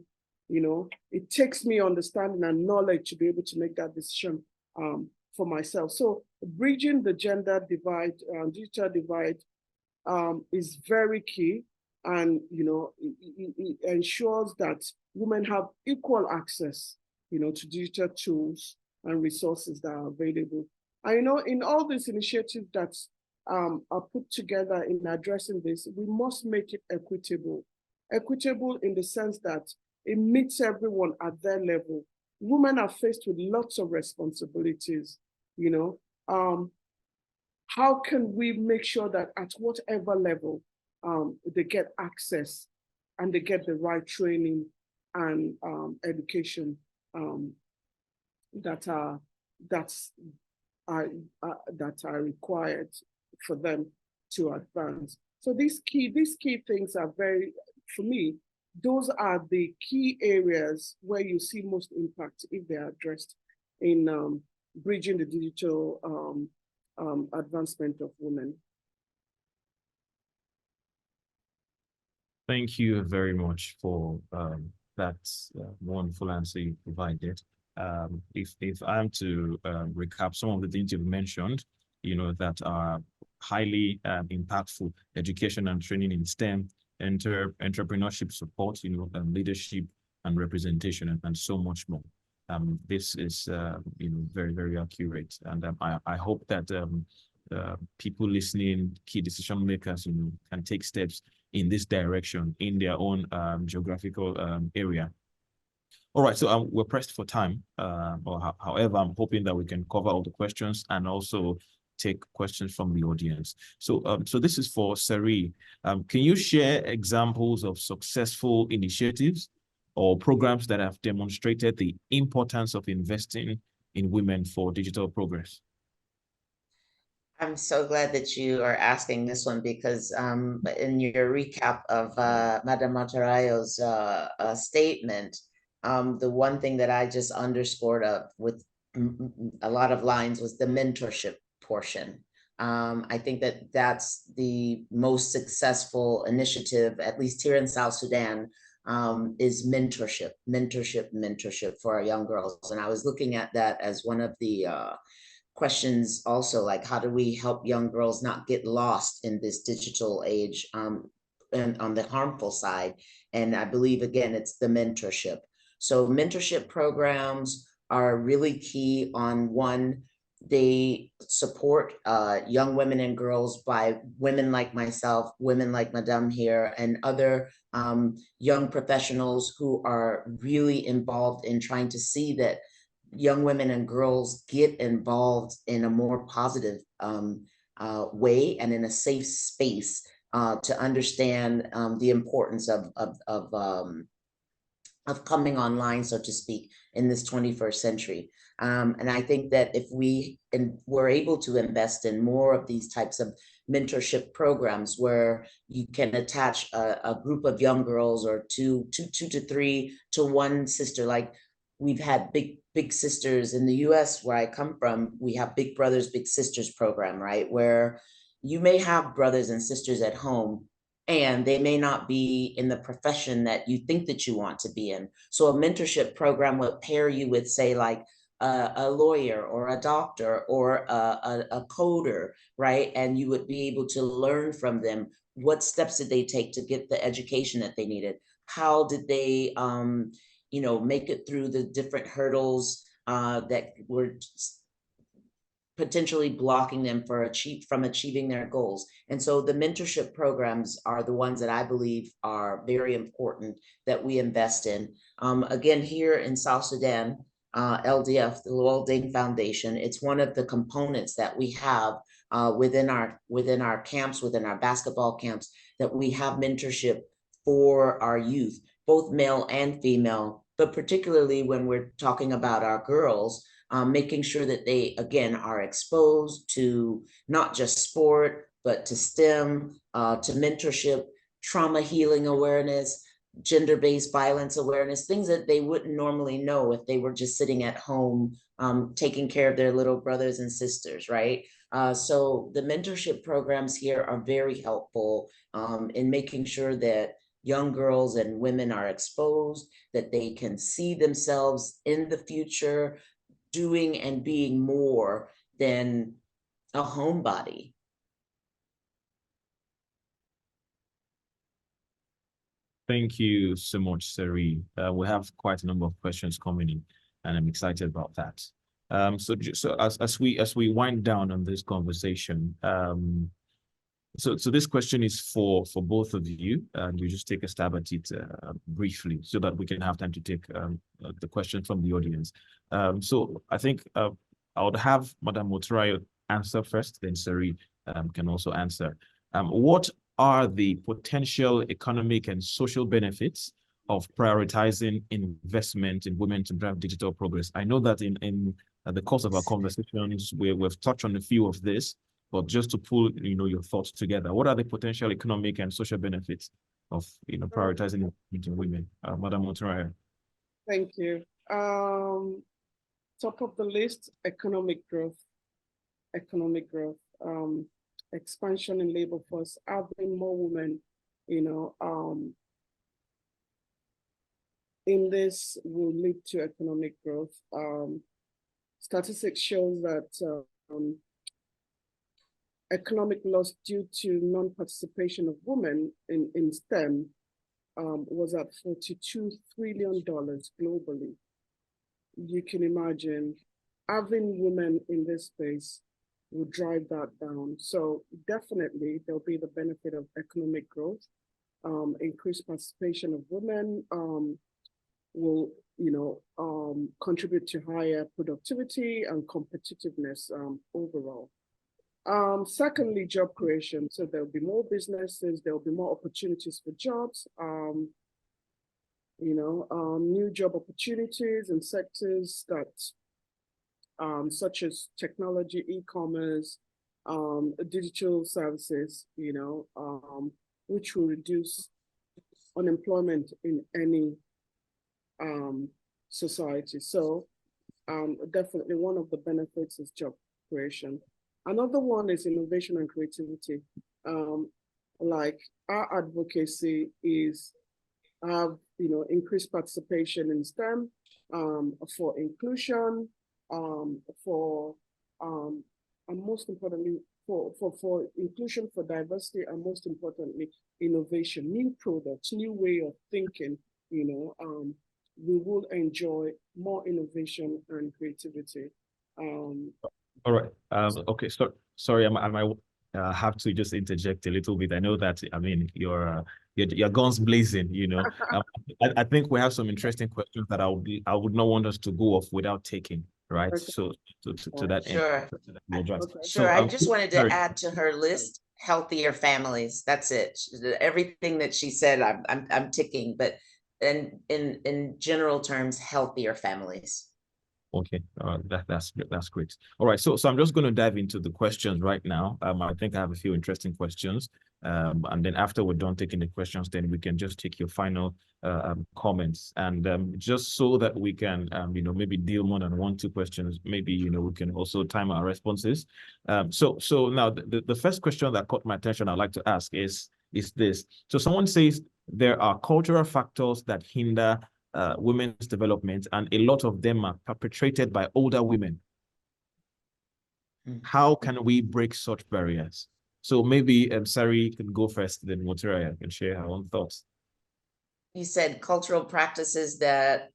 It takes me understanding and knowledge to be able to make that decision for myself. So bridging the gender divide, digital divide, is very key, and it ensures that women have equal access, to digital tools and resources that are available. And in all these initiatives that are put together in addressing this, we must make it equitable. Equitable in the sense that it meets everyone at their level. Women are faced with lots of responsibilities, How can we make sure that at whatever level they get access and they get the right training and education that are required for them to advance? So these key things are very, for me, those are the key areas where you see most impact if they are addressed in bridging the digital advancement of women. Thank you very much for That's a wonderful answer you provided. If I'm to recap some of the things you've mentioned, that are highly impactful: education and training in STEM, entrepreneurship support, leadership and representation, and so much more. This is very, very accurate, and I hope that people listening, key decision makers, can take steps in this direction in their own geographical area. All right, so we're pressed for time. However, I'm hoping that we can cover all the questions and also take questions from the audience. So this is for Sari. Can you share examples of successful initiatives or programs that have demonstrated the importance of investing in women for digital progress? I'm so glad that you are asking this one, because in your recap of Madam Matarayo's statement, the one thing that I just underscored with a lot of lines was the mentorship portion. I think that that's the most successful initiative, at least here in South Sudan, is mentorship for our young girls. And I was looking at that as one of the questions also, like, how do we help young girls not get lost in this digital age, and on the harmful side? And I believe, again, it's the mentorship. So mentorship programs are really key on one. They support young women and girls by women like myself, women like Madame here, and other young professionals who are really involved in trying to see that young women and girls get involved in a more positive way and in a safe space to understand the importance of coming online, so to speak, in this 21st century. And I think that if we're able to invest in more of these types of mentorship programs, where you can attach a group of young girls, or two to three, to one sister. Like, we've had big sisters in the US where I come from. We have Big Brothers, Big Sisters program, right? Where you may have brothers and sisters at home, and they may not be in the profession that you think that you want to be in. So a mentorship program would pair you with, say, like a lawyer or a doctor or a coder, right? And you would be able to learn from them. What steps did they take to get the education that they needed? How did they make it through the different hurdles that were potentially blocking them from achieving their goals? And so the mentorship programs are the ones that I believe are very important that we invest in. Again, here in South Sudan, LDF, the Lowell Dane Foundation, it's one of the components that we have within our camps, within our basketball camps, that we have mentorship for our youth, both male and female, but particularly when we're talking about our girls, making sure that they, again, are exposed to not just sport, but to STEM, to mentorship, trauma healing awareness, gender-based violence awareness, things that they wouldn't normally know if they were just sitting at home, taking care of their little brothers and sisters, right? So the mentorship programs here are very helpful in making sure that young girls and women are exposed, that they can see themselves in the future doing and being more than a homebody. Thank you so much, Sari. We have quite a number of questions coming in, and I'm excited about that. So as we wind down on this conversation, so this question is for both of you, and you just take a stab at it briefly, so that we can have time to take the question from the audience. So I think I would have Madam Motarayo answer first, then Sari can also answer. What are the potential economic and social benefits of prioritizing investment in women to drive digital progress? I know that in the course of our conversations, we've touched on a few of this, but just to pull your thoughts together, what are the potential economic and social benefits of prioritizing investment in women? Madam Motarayo. Thank you. Top of the list, economic growth. Expansion in labor force, having more women, in this will lead to economic growth. Statistics shows that economic loss due to non-participation of women in STEM was at $42 trillion globally. You can imagine having women in this space will drive that down. So definitely there'll be the benefit of economic growth. Increased participation of women will, contribute to higher productivity and competitiveness overall. Secondly, job creation. So there'll be more businesses, there'll be more opportunities for jobs, new job opportunities in sectors that, such as technology, e-commerce, digital services, which will reduce unemployment in any society. So definitely one of the benefits is job creation. Another one is innovation and creativity. Like our advocacy is increased participation in STEM, for inclusion, and most importantly, for inclusion, for diversity, and most importantly, innovation, new products, new way of thinking. We will enjoy more innovation and creativity. All right. Okay. So sorry, I might have to just interject a little bit. I know that, I mean, your guns blazing. I think we have some interesting questions that I would not want us to go off without taking. Right. Okay. So to that end. Sure. Okay. Sure. I just wanted to add to her list, healthier families. That's it. Everything that she said, I'm ticking, but in general terms, healthier families. Okay, that's great. All right, so I'm just going to dive into the questions right now. I think I have a few interesting questions, and then after we're done taking the questions, then we can just take your final comments, and just so that we can maybe deal more than 1-2 questions. Maybe we can also time our responses. So now the first question that caught my attention I'd like to ask is this. So someone says there are cultural factors that hinder women's development, and a lot of them are perpetrated by older women. How can we break such barriers? So maybe Sari can go first, then Motiraya can share her own thoughts. You said cultural practices that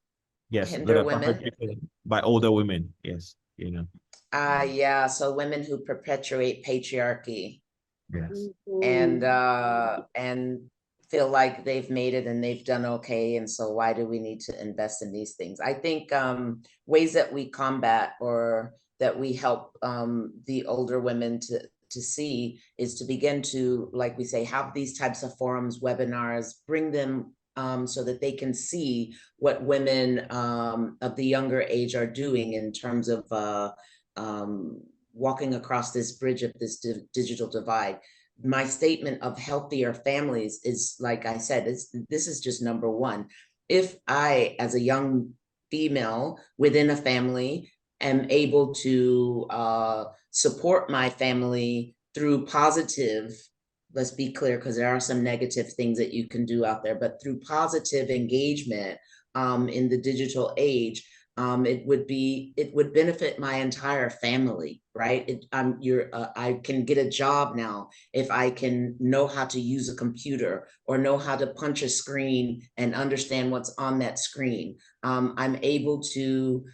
hinder that are women perpetrated by older women. Yes, yeah. So women who perpetuate patriarchy. Yes. And feel like they've made it and they've done okay, and so why do we need to invest in these things? I think ways that we combat or that we help the older women to see is to begin to, like we say, have these types of forums, webinars, bring them so that they can see what women of the younger age are doing in terms of walking across this bridge of this digital divide. My statement of healthier families is, like I said, this is just number one. If I, as a young female within a family, am able to support my family through positive, let's be clear, because there are some negative things that you can do out there, but through positive engagement in the digital age, it would benefit my entire family, right? I can get a job now if I can know how to use a computer or know how to punch a screen and understand what's on that screen. I'm able to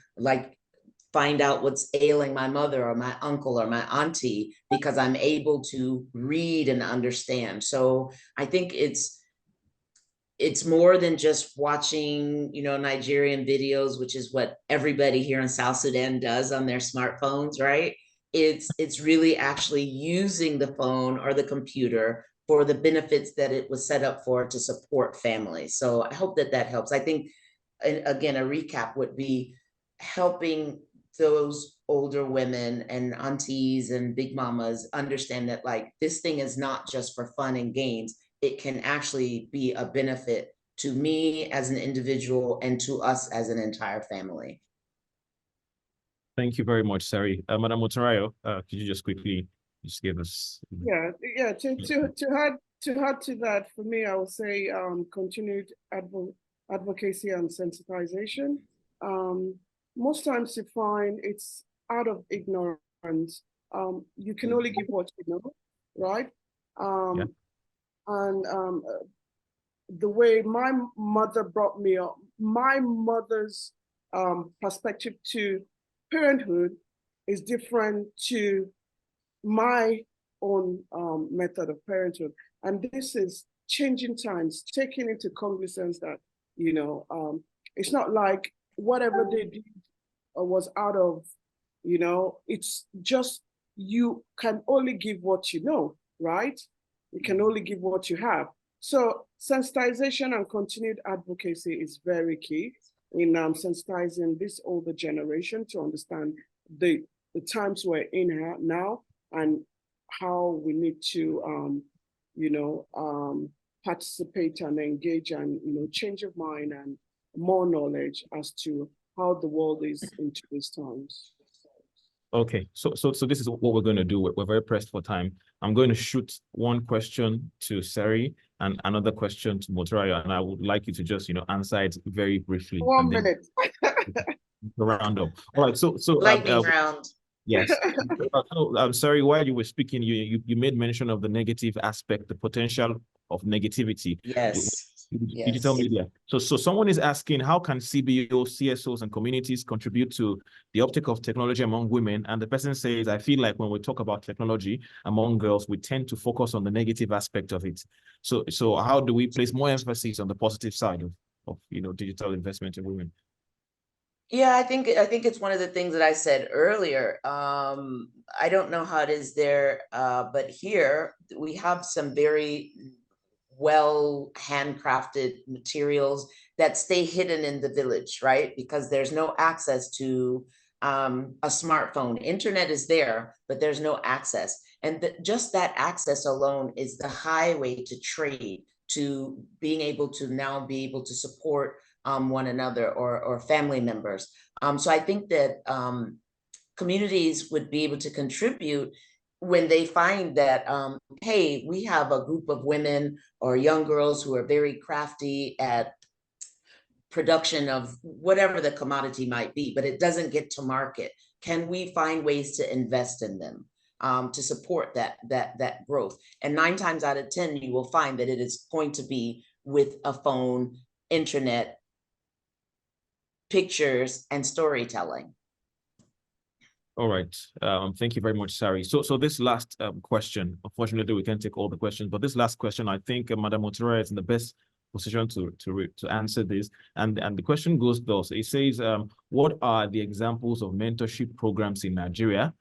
find out what's ailing my mother or my uncle or my auntie because I'm able to read and understand. So I think it's more than just watching, Nigerian videos, which is what everybody here in South Sudan does on their smartphones, right? It's really actually using the phone or the computer for the benefits that it was set up for, to support families. So I hope that helps. I think, again, a recap would be helping those older women and aunties and big mamas understand that this thing is not just for fun and games. It can actually be a benefit to me as an individual and to us as an entire family. Thank you very much, Sari. Madam Motorayo, could you just quickly give us? Yeah. To add to that, for me, I would say continued advocacy and sensitization. Most times you find it's out of ignorance. You can only give what you know, right? And the way my mother brought me up, my mother's perspective to parenthood is different to my own method of parenthood. And this is changing times, taking into cognizance that, you know, it's not like whatever they did was out of, you know, it's just you can only give what you know, right? You can only give what you have. So sensitization and continued advocacy is very key in sensitizing this older generation to understand the times we're in now and how we need to, you know, participate and engage and, you know, change of mind and more knowledge as to how the world is in today's times. Okay, so this is what we're going to do. We're very pressed for time. I'm going to shoot one question to Sari and another question to Motorayo, and I would like you to just, you know, answer it very briefly. 1 minute. Round up. All right, so Lightning round. yes. So, I'm sorry, while you were speaking, you made mention of the negative aspect, the potential of negativity. Yes. Digital media. So someone is asking, how can CBO, CSOs, and communities contribute to the uptake of technology among women? And the person says, I feel like when we talk about technology among girls, we tend to focus on the negative aspect of it. So how do we place more emphasis on the positive side of you know, digital investment in women? Yeah, I think it's one of the things that I said earlier. I don't know how it is there, but here we have some very well handcrafted materials that stay hidden in the village, right? Because there's no access to a smartphone. Internet is there, but there's no access. And just that access alone is the highway to trade, to being able to now be able to support one another or family members. So I think that communities would be able to contribute when they find that, hey, we have a group of women or young girls who are very crafty at production of whatever the commodity might be, but it doesn't get to market. Can we find ways to invest in them to support that growth? And 9 times out of 10, you will find that it is going to be with a phone, internet, pictures, and storytelling. All right. Thank you very much, Sari. So this last question, unfortunately, we can't take all the questions, but this last question, I think Madam Motorayo is in the best position to answer this. And the question goes thus. It says, what are the examples of mentorship programs in Nigeria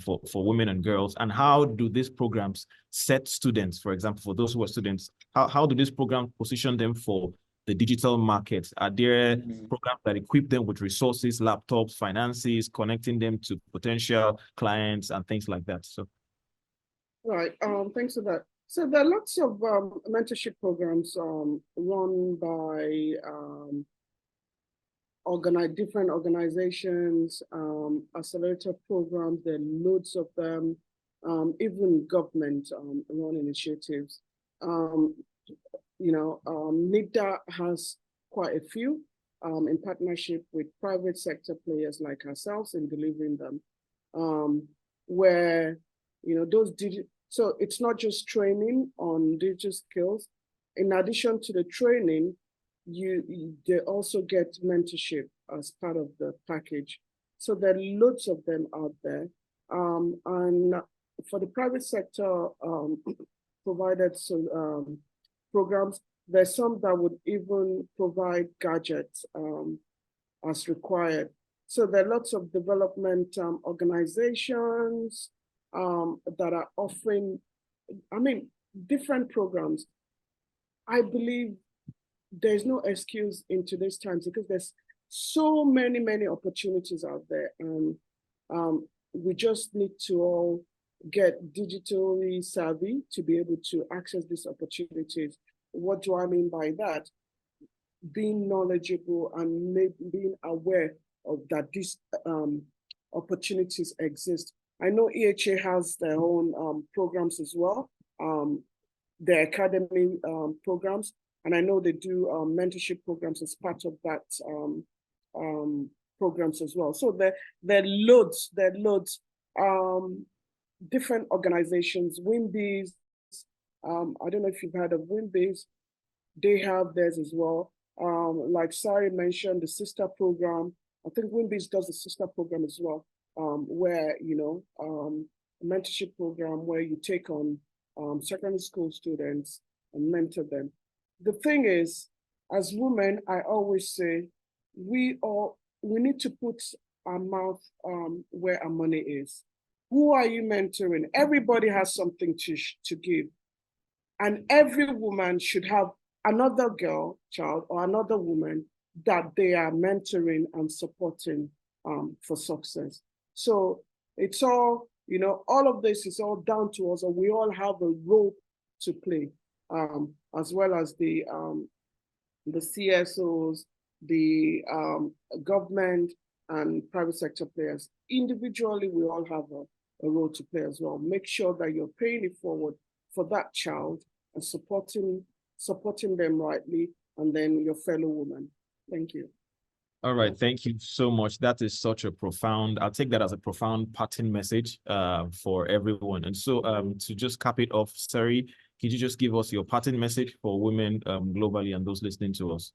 for women and girls? And how do these programs set students, for example, for those who are students, how do these programs position them for the digital market? Are there programs that equip them with resources, laptops, finances, connecting them to potential clients and things like that? So, right. Thanks for that. So there are lots of mentorship programs run by different organizations, accelerator programs. There are loads of them, even government run initiatives. You know, NIDA has quite a few in partnership with private sector players like ourselves in delivering them, where, you know, so it's not just training on digital skills. In addition to the training, they also get mentorship as part of the package. So there are loads of them out there. And for the private sector provided programs, there's some that would even provide gadgets as required. So there are lots of development organizations that are offering, different programs. I believe there's no excuse in today's times because there's so many opportunities out there. And we just need to all get digitally savvy to be able to access these opportunities. What do I mean by that? Being knowledgeable and being aware of that these opportunities exist. I know EHA has their own programs as well, their academy programs, And I know they do mentorship programs as part of that programs as well. So there are loads, different organizations, WIMBYs. I don't know if you've heard of WIMBYs. They have theirs as well. Like Sari mentioned, the sister program. I think WIMBYs does the sister program as well, where, a mentorship program where you take on secondary school students and mentor them. The thing is, as women, I always say, we need to put our mouth where our money is. Who are you mentoring? Everybody has something to give. And every woman should have another girl, child, or another woman that they are mentoring and supporting for success. So it's all, all of this is all down to us, and we all have a role to play, as well as the CSOs, the government and private sector players. Individually, we all have a role to play as well. Make sure that you're paying it forward for that child and supporting them rightly, and then your fellow woman. Thank you. All right, thank you so much. That is such a profound, I'll take that as a profound parting message for everyone. And so to just cap it off, Sari, could you just give us your parting message for women globally and those listening to us?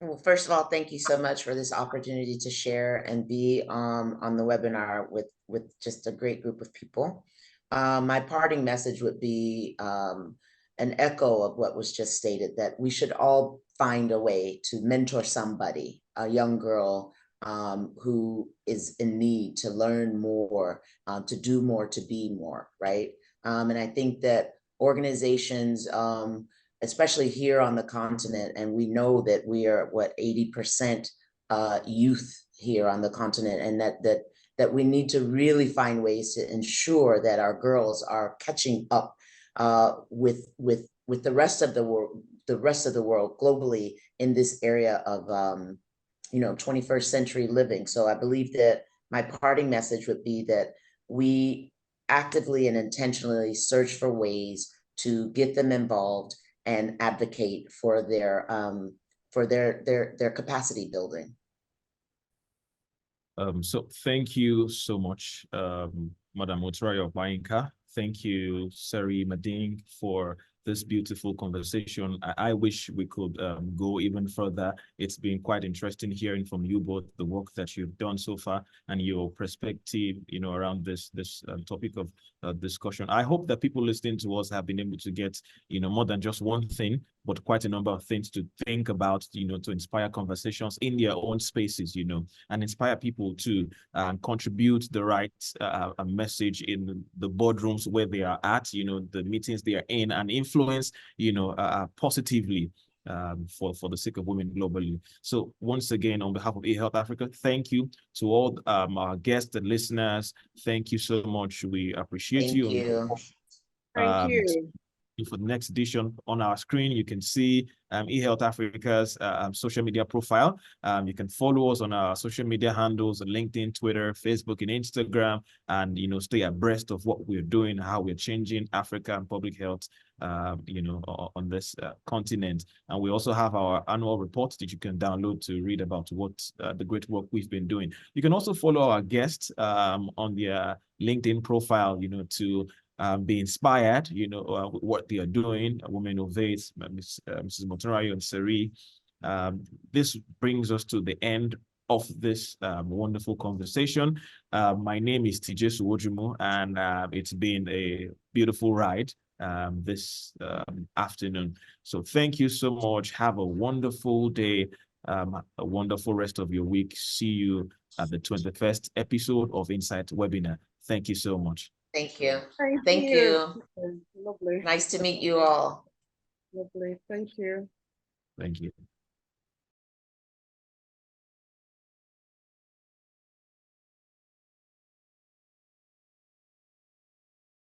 Well, first of all, thank you so much for this opportunity to share and be on the webinar with just a great group of people. My parting message would be an echo of what was just stated, that we should all find a way to mentor somebody, a young girl who is in need to learn more, to do more, to be more, right? And I think that organizations, especially here on the continent, and we know that we are, 80% youth here on the continent, and that we need to really find ways to ensure that our girls are catching up with the rest of the world globally in this area of 21st century living. So I believe that my parting message would be that we actively and intentionally search for ways to get them involved and advocate for their capacity building. So thank you so much, Madam Motrayo Bainka. Thank you, Sari Mading, for this beautiful conversation. I wish we could go even further. It's been quite interesting hearing from you both the work that you've done so far and your perspective, around this topic of discussion. I hope that people listening to us have been able to get, more than just one thing, but quite a number of things to think about, to inspire conversations in their own spaces, and inspire people to contribute the right message in the boardrooms where they are at, the meetings they are in, and influence, positively for the sake of women globally. So once again, on behalf of eHealth Africa, thank you to all our guests and listeners. Thank you so much. We appreciate Thank you. Thank you. For the next edition on our screen, you can see eHealth Africa's social media profile. You can follow us on our social media handles, LinkedIn, Twitter, Facebook, and Instagram, and stay abreast of what we're doing, how we're changing Africa and public health, on this continent. And we also have our annual report that you can download to read about what the great work we've been doing. You can also follow our guests on their LinkedIn profile, to be inspired, with what they are doing. Women Innovate, Mrs. Motorayo and Sari. This brings us to the end of this wonderful conversation. My name is TJ Suwojumo, and it's been a beautiful ride this afternoon. So thank you so much. Have a wonderful day, a wonderful rest of your week. See you at the 21st episode of Insight Webinar. Thank you so much. Thank you. Thank you. Lovely. Nice to meet you all. Lovely. Thank you. Thank you.